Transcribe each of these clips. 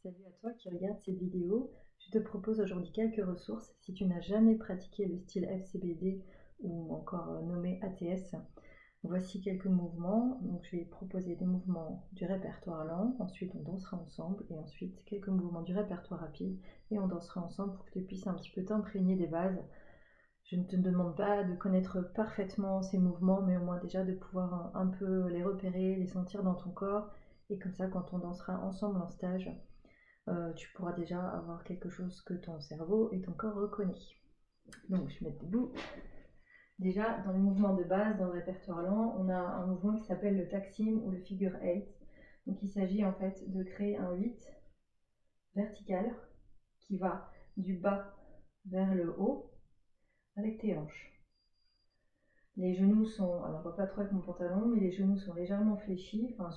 Salut à toi qui regarde cette vidéo. Je te propose aujourd'hui quelques ressources. Si tu n'as jamais pratiqué le style FCBD ou encore nommé ATS, voici quelques mouvements. Donc, je vais proposer des mouvements du répertoire lent, ensuite on dansera ensemble, et ensuite quelques mouvements du répertoire rapide, et on dansera ensemble pour que tu puisses un petit peu t'imprégner des bases. Je ne te demande pas de connaître parfaitement ces mouvements, mais au moins déjà de pouvoir un peu les repérer, les sentir dans ton corps, et comme ça quand on dansera ensemble en stage, tu pourras déjà avoir quelque chose que ton cerveau et ton corps reconnaissent. Donc je vais mettre debout. Déjà, dans les mouvements de base, dans le répertoire lent, on a un mouvement qui s'appelle le taksim ou le figure 8. Donc il s'agit en fait de créer un 8 vertical qui va du bas vers le haut avec tes hanches. Les genoux sont, alors on ne voit pas trop avec mon pantalon, mais les genoux sont légèrement fléchis, en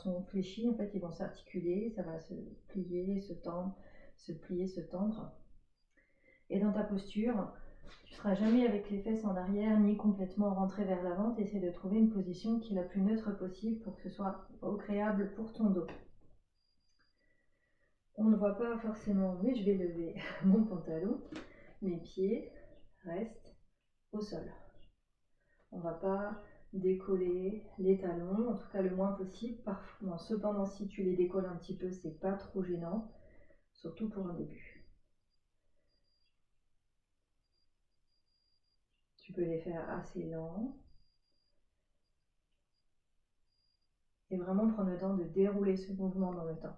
fait ils vont s'articuler, ça va se plier, se tendre, se plier, se tendre. Et dans ta posture, tu ne seras jamais avec les fesses en arrière ni complètement rentré vers l'avant. Essaie de trouver une position qui est la plus neutre possible pour que ce soit agréable pour ton dos. On ne voit pas forcément, mais je vais lever mon pantalon. Mes pieds restent au sol. On ne va pas décoller les talons, en tout cas le moins possible. Cependant, si tu les décolles un petit peu, c'est pas trop gênant, surtout pour un début. Tu peux les faire assez lents. Et vraiment prendre le temps de dérouler ce mouvement dans le temps.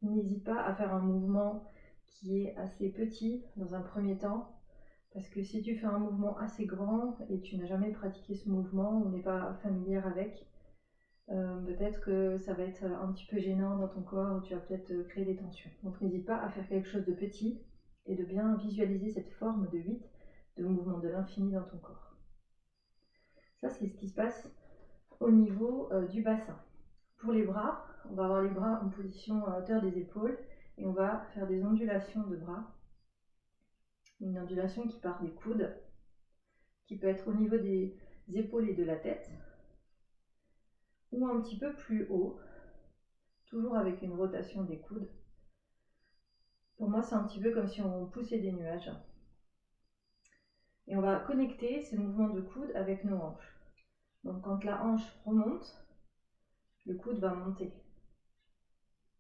N'hésite pas à faire un mouvement qui est assez petit dans un premier temps, parce que si tu fais un mouvement assez grand et tu n'as jamais pratiqué ce mouvement ou n'est pas familière avec, peut-être que ça va être un petit peu gênant dans ton corps ou tu vas peut-être créer des tensions. Donc n'hésite pas à faire quelque chose de petit et de bien visualiser cette forme de 8, de mouvement de l'infini dans ton corps. Ça, c'est ce qui se passe au niveau du bassin. Pour les bras, on va avoir les bras en position à hauteur des épaules et on va faire des ondulations de bras. Une ondulation qui part des coudes, qui peut être au niveau des épaules et de la tête, ou un petit peu plus haut, toujours avec une rotation des coudes. Pour moi, c'est un petit peu comme si on poussait des nuages. Et on va connecter ces mouvements de coude avec nos hanches. Donc quand la hanche remonte, le coude va monter.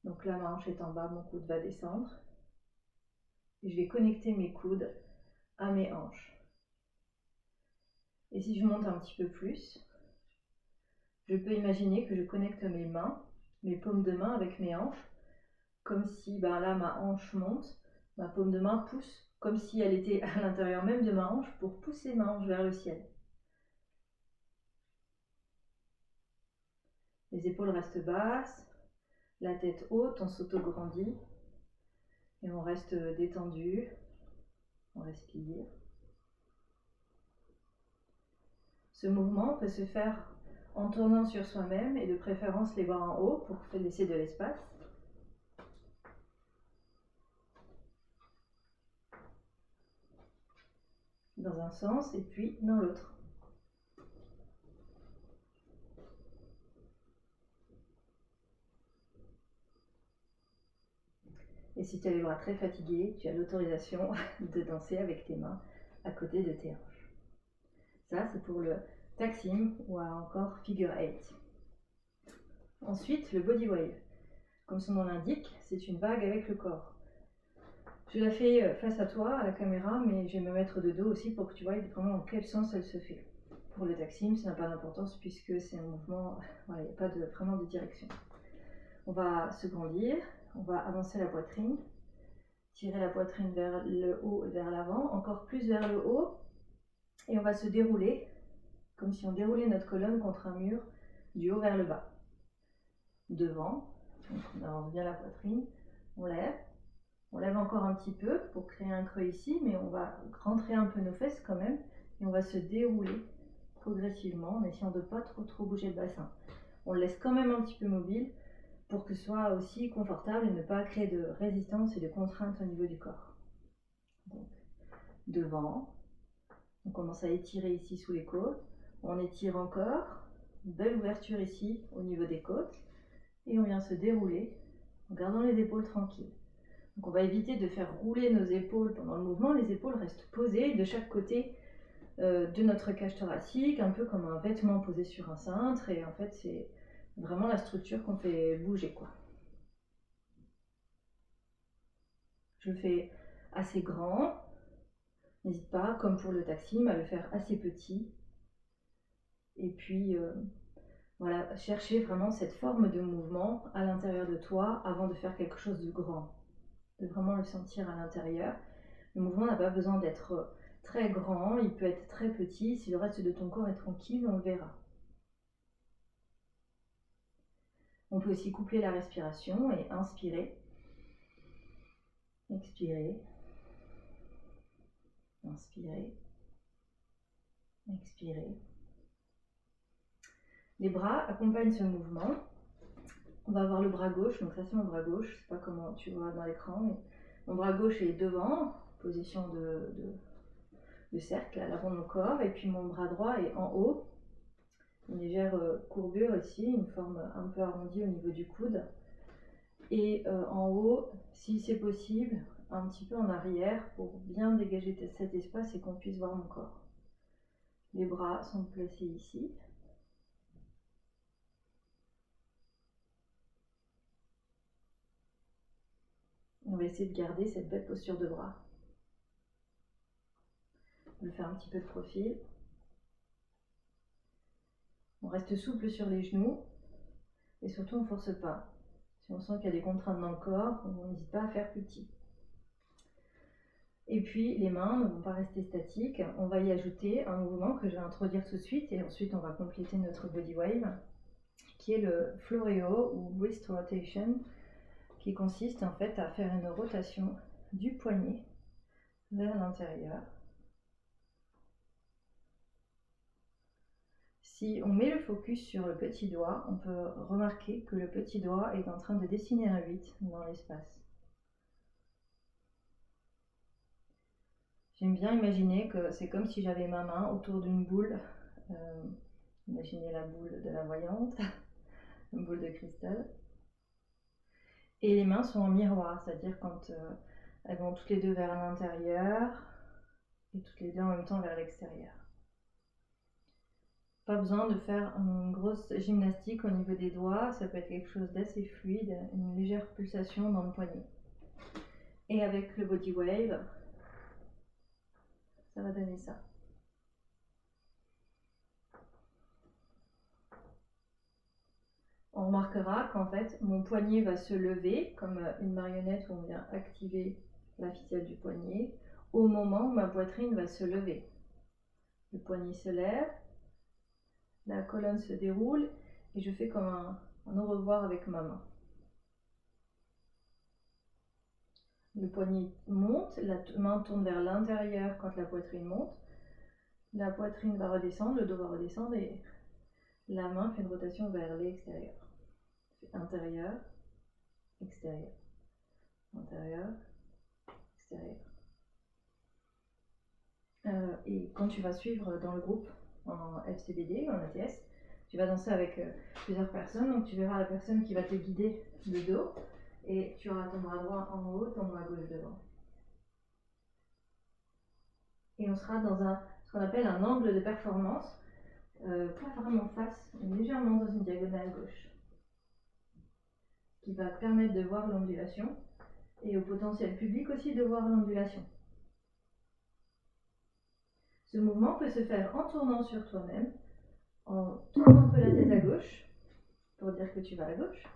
Donc là, ma hanche est en bas, mon coude va descendre. Et je vais connecter mes coudes à mes hanches. Et si je monte un petit peu plus, je peux imaginer que je connecte mes mains, mes paumes de main avec mes hanches, comme si là ma hanche monte, ma paume de main pousse, comme si elle était à l'intérieur même de ma hanche pour pousser ma hanche vers le ciel. Les épaules restent basses, la tête haute, on s'auto-grandit et on reste détendu, on respire. Ce mouvement peut se faire en tournant sur soi-même et de préférence les bras en haut pour laisser de l'espace. Dans un sens et puis dans l'autre. Et si tu as les bras très fatigués, tu as l'autorisation de danser avec tes mains à côté de tes hanches. Ça, c'est pour le taksim ou encore figure 8. Ensuite, le body wave. Comme son nom l'indique, c'est une vague avec le corps. Je la fais face à toi, à la caméra, mais je vais me mettre de dos aussi pour que tu vois vraiment dans quel sens elle se fait. Pour le taksim, ça n'a pas d'importance puisque c'est un mouvement, il n'y a pas vraiment de direction. On va se grandir, on va avancer la poitrine, tirer la poitrine vers le haut et vers l'avant, encore plus vers le haut, et on va se dérouler, comme si on déroulait notre colonne contre un mur, du haut vers le bas. Devant, donc on avance bien la poitrine, on lève encore un petit peu pour créer un creux ici, mais on va rentrer un peu nos fesses quand même, et on va se dérouler progressivement en essayant de ne pas trop bouger le bassin. On le laisse quand même un petit peu mobile pour que ce soit aussi confortable et ne pas créer de résistance et de contrainte au niveau du corps. Donc, devant, on commence à étirer ici sous les côtes, on étire encore, belle ouverture ici au niveau des côtes, Et on vient se dérouler en gardant les épaules tranquilles. Donc on va éviter de faire rouler nos épaules pendant le mouvement. Les épaules restent posées de chaque côté de notre cage thoracique, un peu comme un vêtement posé sur un cintre. Et en fait, c'est vraiment la structure qu'on fait bouger, quoi. Je le fais assez grand. N'hésite pas, comme pour le taksim, à le faire assez petit. Et puis, voilà, chercher vraiment cette forme de mouvement à l'intérieur de toi avant de faire quelque chose de grand. De vraiment le sentir à l'intérieur. Le mouvement n'a pas besoin d'être très grand, il peut être très petit. Si le reste de ton corps est tranquille, on le verra. On peut aussi coupler la respiration et inspirer, expirer, inspirer, expirer. Les bras accompagnent ce mouvement. On va avoir le bras gauche, donc ça c'est mon bras gauche, je ne sais pas comment tu vois dans l'écran, mais mon bras gauche est devant, position de cercle à l'avant de mon corps, et puis mon bras droit est en haut, une légère courbure ici, une forme un peu arrondie au niveau du coude, et en haut, si c'est possible, un petit peu en arrière pour bien dégager cet espace et qu'on puisse voir mon corps. Les bras sont placés ici. On va essayer de garder cette belle posture de bras. On va faire un petit peu de profil. On reste souple sur les genoux et surtout on ne force pas. Si on sent qu'il y a des contraintes dans le corps, on n'hésite pas à faire plus petit. Et puis les mains ne vont pas rester statiques. On va y ajouter un mouvement que je vais introduire tout de suite et ensuite on va compléter notre body wave qui est le floreo ou wrist rotation qui consiste en fait à faire une rotation du poignet vers l'intérieur. Si on met le focus sur le petit doigt, on peut remarquer que le petit doigt est en train de dessiner un 8 dans l'espace. J'aime bien imaginer que c'est comme si j'avais ma main autour d'une boule. Imaginez la boule de la voyante, une boule de cristal. Et les mains sont en miroir, c'est-à-dire quand elles vont toutes les deux vers l'intérieur et toutes les deux en même temps vers l'extérieur. Pas besoin de faire une grosse gymnastique au niveau des doigts, ça peut être quelque chose d'assez fluide, une légère pulsation dans le poignet. Et avec le body wave, ça va donner ça. On remarquera qu'en fait, mon poignet va se lever comme une marionnette où on vient activer la ficelle du poignet au moment où ma poitrine va se lever. Le poignet se lève, la colonne se déroule et je fais comme un au revoir avec ma main. Le poignet monte, la main tourne vers l'intérieur quand la poitrine monte. La poitrine va redescendre, le dos va redescendre et la main fait une rotation vers l'extérieur. Intérieur, extérieur, intérieur, extérieur. Et quand tu vas suivre dans le groupe en FCBD ou en ATS, tu vas danser avec plusieurs personnes, donc tu verras la personne qui va te guider le dos et tu auras ton bras droit en haut, ton bras gauche devant. Et on sera dans ce qu'on appelle un angle de performance, pas vraiment face, mais légèrement dans une diagonale gauche, qui va te permettre de voir l'ondulation et au potentiel public aussi de voir l'ondulation. Ce mouvement peut se faire en tournant sur toi-même, en tournant un peu la tête à gauche, pour dire que tu vas à gauche,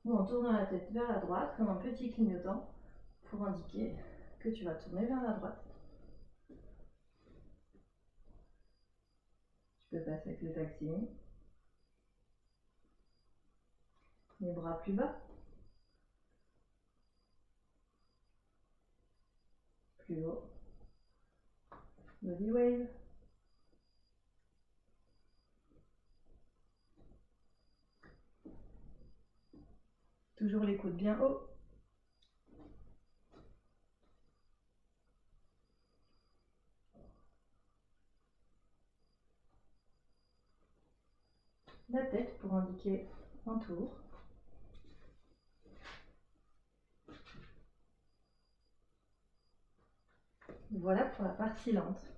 ou en tournant la tête vers la droite, comme un petit clignotant, pour indiquer que tu vas tourner vers la droite. Tu peux passer avec le taksim, les bras plus bas, plus haut, body wave. Toujours les coudes bien haut. la tête pour indiquer un tour. Voilà pour la partie lente.